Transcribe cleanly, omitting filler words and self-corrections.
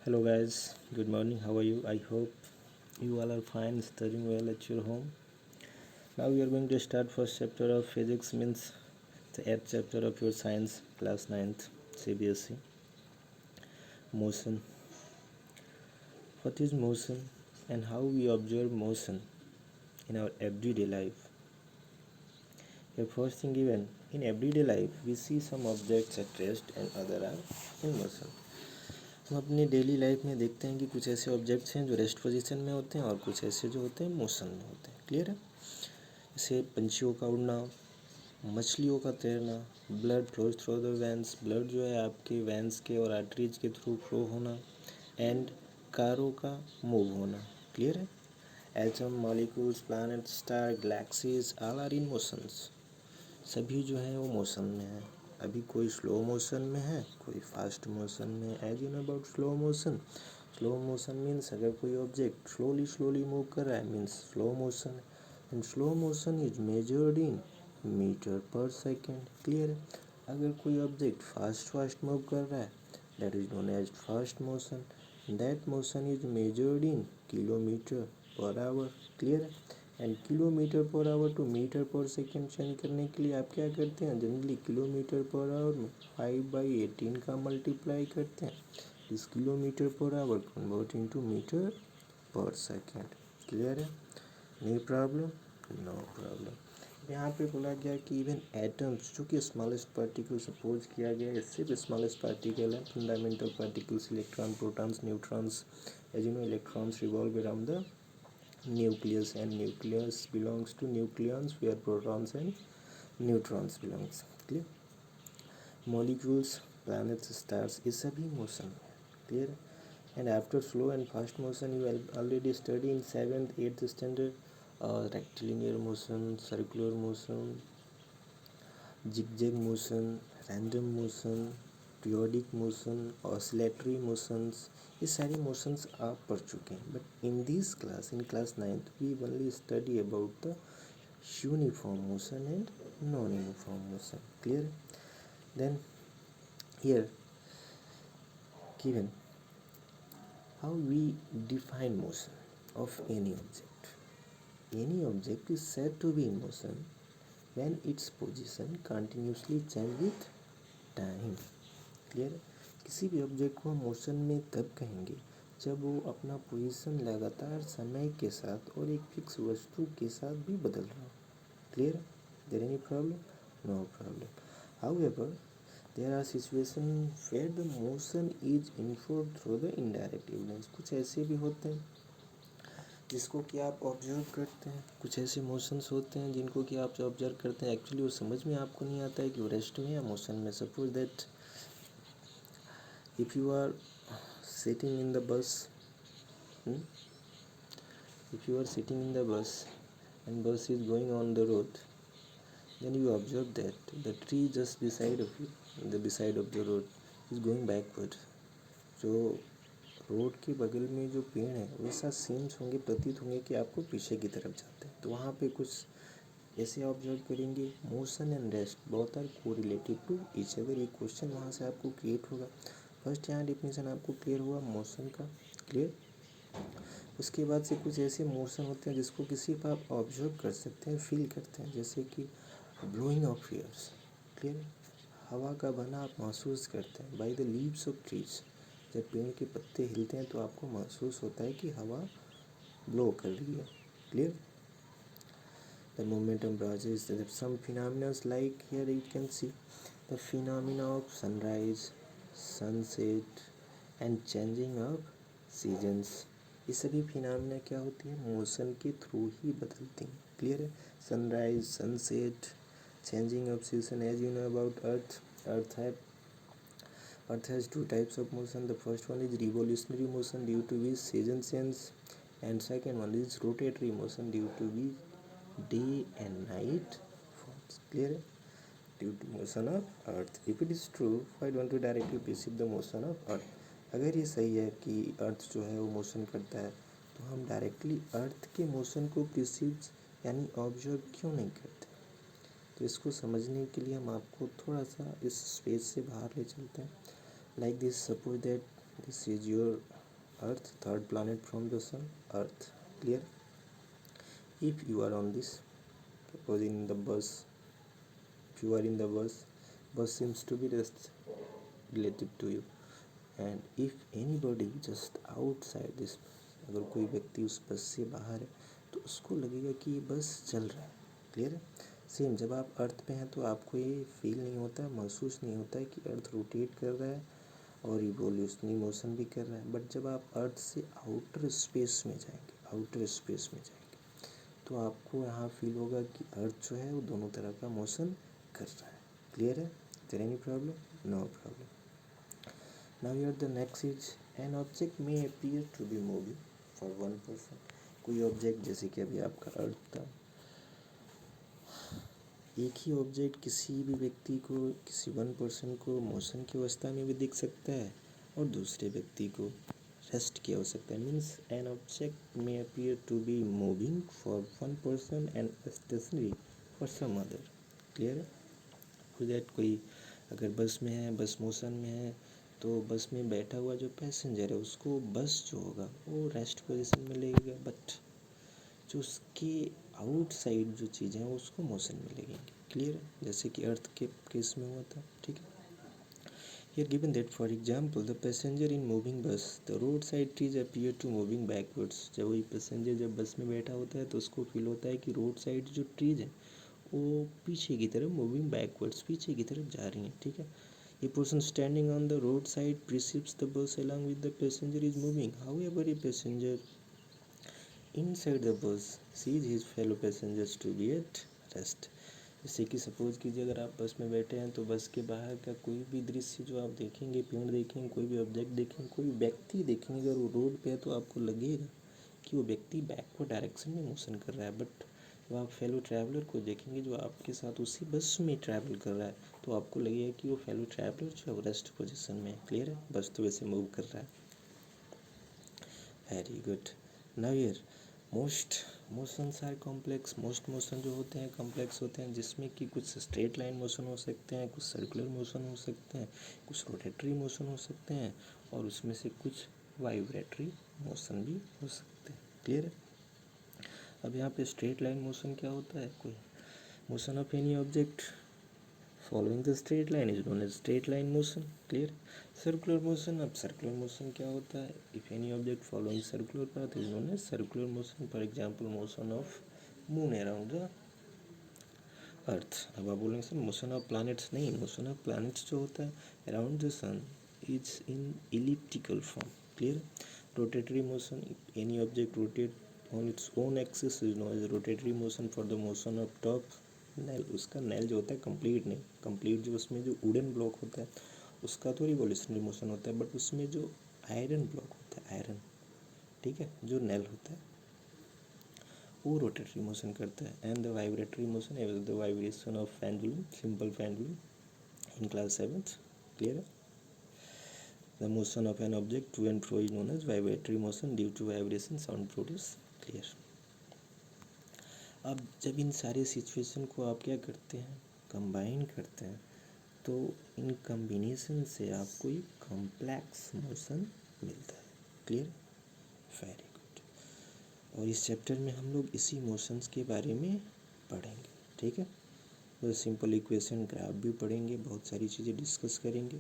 Hello guys, good morning. How are you? I hope you all are fine, studying well at your home. Now we are going to start first chapter of physics, means the eighth chapter of your science class ninth CBSE. Motion. What is motion and how we observe motion in our everyday life? The first thing given, in everyday life we see some objects at rest and other are in motion. हम अपनी daily life में देखते हैं कि कुछ ऐसे objects हैं जो रेस्ट पोजीशन में होते हैं और कुछ ऐसे जो होते हैं मोशन में होते हैं. क्लियर है? जैसे पंछियों का उड़ना, मछलियों का तैरना, blood flows through the veins, blood जो है आपके वेंस के और आर्टरीज के थ्रू फ्लो होना, एंड कारों का मूव होना. क्लियर है? Atom, molecules, planet, star, galaxies all are in motions. सभी जो है वो मोशन में है. अभी कोई स्लो मोशन में है, कोई फास्ट मोशन में. As you know about slow motion, slow motion means अगर कोई ऑब्जेक्ट स्लोली मूव कर रहा है means slow motion. And slow motion is measured in metre per second. Clear है? अगर कोई ऑब्जेक्ट फास्ट मूव कर रहा है that is known as fast motion. That motion is measured in kilometre per hour. Clear है? And kilometre per hour to metre per second change करने के लिए आप क्या करते हैं? जनरली किलोमीटर पर आवर में 5/18 का मल्टीप्लाई करते हैं. इस kilometre per hour convert into metre per second. Clear है? No problem? No problem. यहाँ पे बोला गया कि इवन एटम्स जो कि स्मॉलेस्ट पार्टिकल सपोज किया गया है, सिर्फ स्मॉलेस्ट पार्टिकल है. Fundamental particles electron, protons, neutrons. As you know electrons revolve around the nucleus and nucleus belongs to nucleons where protons and neutrons belongs. Clear? Molecules, planets, stars ये सभी motion में. Clear? And after slow and fast motion you already study in 7th 8th standard rectilinear motion, circular motion, zigzag motion, random motion, periodic motion, oscillatory motions. ये सारी motions आप पढ़ चुके हैं. But in this class, in class ninth, we only study about the uniform motion and non uniform motion. Clear? Then here given how we define motion of any object. Any object is said to be in motion when its position continuously change with time. Clear है? किसी भी object को हम motion में तब कहेंगे जब वो अपना पोजीशन लगातार समय के साथ और एक फिक्स वस्तु के साथ भी बदल रहा हो. क्लियर है? There any problem? No problem. However there are situation where the motion is inferred through the indirect evidence. कुछ ऐसे भी होते हैं जिसको कि आप ऑब्जर्व करते हैं. कुछ ऐसे मोशंस होते हैं जिनको कि आप ऑब्जर्व करते हैं, एक्चुअली वो समझ में आपको नहीं आता है कि वो रेस्ट में या मोशन में. Suppose that if you are sitting in the bus, if you are sitting in the bus and bus is going on the road, then you observe that the tree just beside of you, the beside of the road is going backward. जो road के बगल में जो पेड़ है वैसा sems होंगे, प्रतीत होंगे कि आपको पीछे की तरफ जाते हैं. तो वहाँ पे कुछ ऐसे ऑब्जर्व करेंगे. Motion and rest both are correlated to each other. ये क्वेश्चन वहाँ से आपको क्रिएट होगा. फर्स्ट यहाँ डेफिनेशन आपको क्लियर हुआ मोशन का. क्लियर? उसके बाद से कुछ ऐसे मोशन होते हैं जिसको किसी पर आप ऑब्जर्व कर सकते हैं, फील करते हैं, जैसे कि ब्लोइंग ऑफ एयर्स. क्लियर? हवा का बना आप महसूस करते हैं. By the leaves of trees, जब पेड़ के पत्ते हिलते हैं तो आपको महसूस होता है कि हवा ब्लो कर रही है. Clear? The momentum rises. Some phenomena like here you can see the phenomena of sunrise, sunset and changing of seasons. ये सभी फिनोमिना क्या होती है? मोशन के थ्रू ही बदलती हैं. क्लियर है? Sunrise, sunset, changing of season. As you know about Earth has two types of motion. The first one is revolutionary motion due to which season change, and second one is rotatory motion due to which day and night forms. Clear? Due to motion of earth. If it is true, why don't you directly perceive the motion of earth? अगर ये सही है कि अर्थ जो है वो motion करता है तो हम डायरेक्टली अर्थ के मोशन को परसीव यानी ऑब्जर्व क्यों नहीं करते? तो इसको समझने के लिए हम आपको थोड़ा सा इस स्पेस से बाहर ले चलते हैं. Like this, suppose that This is your Earth, third planet from the sun, Earth. Clear? If you are on this, suppose in the bus, if you are in the bus seems to be just relative to you, and if anybody just outside this, अगर कोई व्यक्ति उस बस से बाहर है तो उसको लगेगा कि ये बस चल रहा है. क्लियर है? सेम जब आप अर्थ पे हैं तो आपको ये फील नहीं होता है, महसूस नहीं होता है कि अर्थ रोटेट कर रहा है और इवोल्यूशनरी मोशन भी कर रहा है. बट जब आप अर्थ से आउटर स्पेस में जाएंगे तो आपको यहाँ फील होगा कि अर्थ जो है वो दोनों तरह का मोशन कर रहा है. क्लियर है? There any problem? No problem. Now here the next is an object may appear to be moving for one person. कोई ऑब्जेक्ट, जैसे कि अभी आपका अर्थ था, एक ही ऑब्जेक्ट किसी भी व्यक्ति को, किसी वन पर्सन को मोशन की अवस्था में भी दिख सकता है और दूसरे व्यक्ति को रेस्ट की आवश्यकता है. Means an object may appear to be moving for one person and stationary for some other. Clear है? फॉर दैट कोई अगर बस में है, बस मोशन में है, तो बस में बैठा हुआ जो पैसेंजर है उसको बस जो होगा वो रेस्ट पोजीशन में लगेगा, बट जो उसके आउटसाइड जो चीज़ें हैं उसको मोशन में लगेंगी. क्लियर है? जैसे कि अर्थ के केस में हुआ था. ठीक है? Here given that for example the passenger in moving bus, the roadside trees appear to moving backwards. जब वही पैसेंजर जब बस में बैठा होता है तो उसको फील होता है कि रोड साइड जो ट्रीज हैं वो पीछे की तरफ मूविंग बैकवर्ड्स, पीछे की तरफ जा रही हैं. ठीक है? A person standing on the roadside precedes the bus along with the passenger is moving. However, a passenger inside the bus sees his fellow passengers to be at rest. जैसे कि सपोज कीजिए अगर आप बस में बैठे हैं तो बस के बाहर का कोई भी दृश्य जो आप देखेंगे, पेड़ देखेंगे, कोई भी ऑब्जेक्ट देखेंगे, कोई व्यक्ति देखेंगे, अगर वो रोड पे है तो आपको लगेगा कि वो व्यक्ति बैकवर्ड डायरेक्शन में मोशन कर रहा है. बट जब आप फेलो ट्रैवलर को देखेंगे जो आपके साथ उसी बस में ट्रैवल कर रहा है तो आपको लगेगा कि वो फेलो ट्रैवलर जो है वो रेस्ट पोजिशन में है. क्लियर है? बस तो वैसे मूव कर रहा है. Very good. Now here most motions are complex. Most motion जो होते हैं कॉम्प्लेक्स होते हैं, जिसमें कि कुछ स्ट्रेट लाइन मोशन हो सकते हैं, कुछ सर्कुलर मोशन हो सकते हैं, कुछ रोटेटरी मोशन हो सकते हैं और उसमें से कुछ वाइब्रेटरी मोशन भी हो सकते हैं. क्लियर है? अब यहाँ पे स्ट्रेट लाइन मोशन क्या होता है? कोई motion of any object following the straight line is known as straight line motion. Clear? Circular motion, अब सर्कुलर मोशन क्या होता है? If any object following circular path is known as circular motion. For example motion of moon around the earth. अब आप बोलेंगे sir motion of planets. नहीं, motion of planets जो होता है around the sun is in elliptical form. Clear? Rotatory motion, any object rotate on its own axis is known as rotatory motion. For the motion of top nail, उसका nail जो होता है complete नहीं, complete जो उसमें जो wooden block होता है उसका तो रिवोल्यूशनरी मोशन होता है, बट उसमें जो आयरन ब्लॉक होता है, आयरन, ठीक है, जो नेल होता है वो रोटेटरी मोशन करता है. And the vibratory motion is the vibration of pendulum, simple pendulum in class 7th. Clear है? The motion of an object to and fro is known as vibratory motion due to vibration sound produce. Clear? अब जब इन सारे situation को आप क्या करते हैं, combine करते हैं, तो इन कम्बिनेशन से आपको एक कॉम्प्लेक्स मोशन मिलता है. क्लियर? Very good. और इस चैप्टर में हम लोग इसी मोशंस के बारे में पढ़ेंगे. ठीक है? तो सिंपल इक्वेशन ग्राफ भी पढ़ेंगे, बहुत सारी चीज़ें डिस्कस करेंगे.